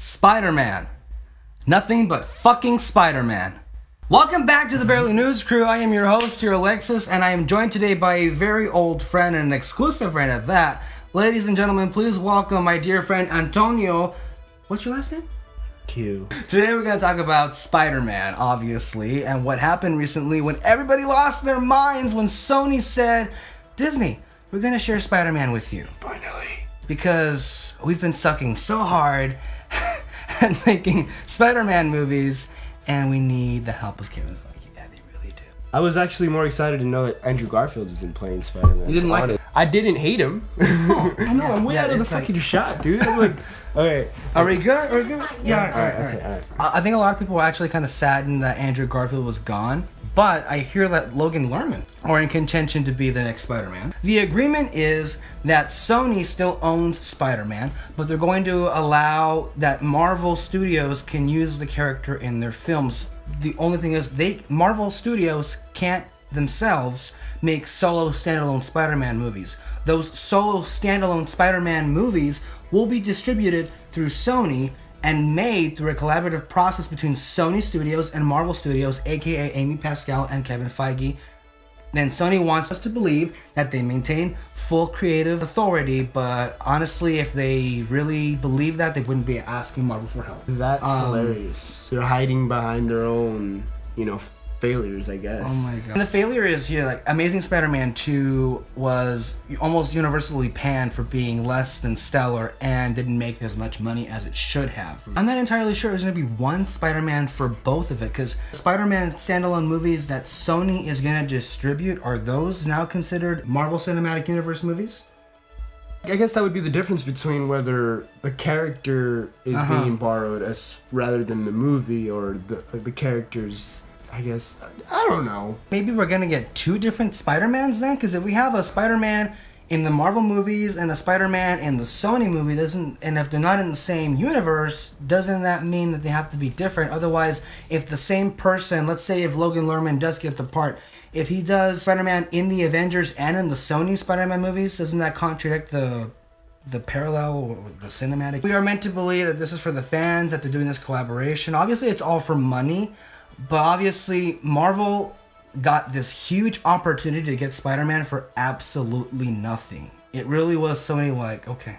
Spider-Man. Nothing but fucking Spider-Man. Welcome back to the Barely News Crew. I am your host here, Alexis, and I am joined today by a very old friend and an exclusive friend at that. Ladies and gentlemen, please welcome my dear friend Antonio. What's your last name? Q. Today we're going to talk about Spider-Man, obviously, and what happened recently when everybody lost their minds when Sony said, Disney, we're going to share Spider-Man with you. Finally. Because we've been sucking so hard at making Spider-Man movies, and we need the help of Kevin Feige. Yeah, they really do. I was actually more excited to know that Andrew Garfield isn't playing Spider-Man. You didn't like it? I didn't hate him. Oh, I know, I'm way out of the fucking shot, dude. I'm like, okay. Are we good? Are we good? Yeah, All right. I think a lot of people were actually kind of saddened that Andrew Garfield was gone, but I hear that Logan Lerman are in contention to be the next Spider-Man. The agreement is that Sony still owns Spider-Man, but they're going to allow that Marvel Studios can use the character in their films. The only thing is, Marvel Studios can't themselves make solo standalone Spider-Man movies. Those solo standalone Spider-Man movies will be distributed through Sony and made through a collaborative process between Sony Studios and Marvel Studios, aka Amy Pascal and Kevin Feige. Then Sony wants us to believe that they maintain full creative authority, but honestly, if they really believe that, they wouldn't be asking Marvel for help. That's hilarious. They're hiding behind their own, failures, I guess. Oh my god. And the failure is here, like, Amazing Spider-Man 2 was almost universally panned for being less than stellar and didn't make as much money as it should have. I'm not entirely sure there's going to be one Spider-Man for both of it, because Spider-Man standalone movies that Sony is going to distribute, are those now considered Marvel Cinematic Universe movies? I guess that would be the difference between whether the character is being borrowed as rather than the movie, or the characters. I guess, I don't know. Maybe we're gonna get two different Spider-Mans then? Because if we have a Spider-Man in the Marvel movies and a Spider-Man in the Sony movie, and if they're not in the same universe, doesn't that mean that they have to be different? Otherwise, if the same person, let's say if Logan Lerman does get the part, if he does Spider-Man in the Avengers and in the Sony Spider-Man movies, doesn't that contradict the parallel or the cinematic? We are meant to believe that this is for the fans, that they're doing this collaboration. Obviously, it's all for money. But obviously, Marvel got this huge opportunity to get Spider-Man for absolutely nothing. It really was Sony like, okay,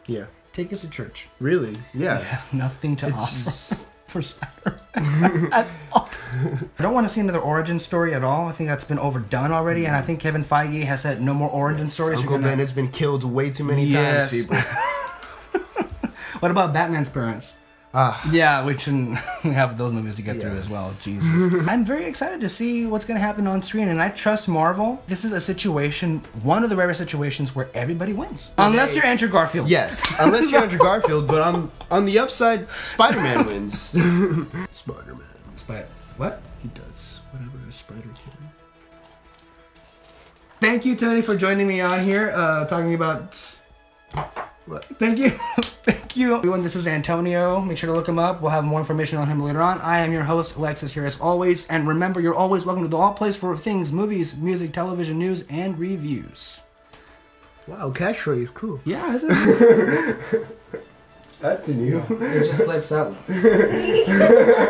yeah, take us to church. Really? Yeah. We have nothing to offer for Spider-Man at all. I don't want to see another origin story at all. I think that's been overdone already, and I think Kevin Feige has said no more origin stories. Uncle Ben has been killed way too many times, people. What about Batman's parents? Yeah, we have those movies to get through as well. Jesus. I'm very excited to see what's going to happen on screen, and I trust Marvel. This is a situation, one of the rare situations where everybody wins. Unless you're Andrew Garfield. Yes, unless you're Andrew Garfield, but on the upside, Spider-Man wins. Spider-Man. What? He does whatever a spider can. Thank you, Tony, for joining me on here, talking about... What? Thank you. Thank you. Everyone, this is Antonio. Make sure to look him up. We'll have more information on him later on. I am your host, Alexis, here as always. And remember, you're always welcome to the All Place for things, movies, music, television, news, and reviews. Wow, catchphrase, cool. Yeah, isn't it? That's new. It just slips out.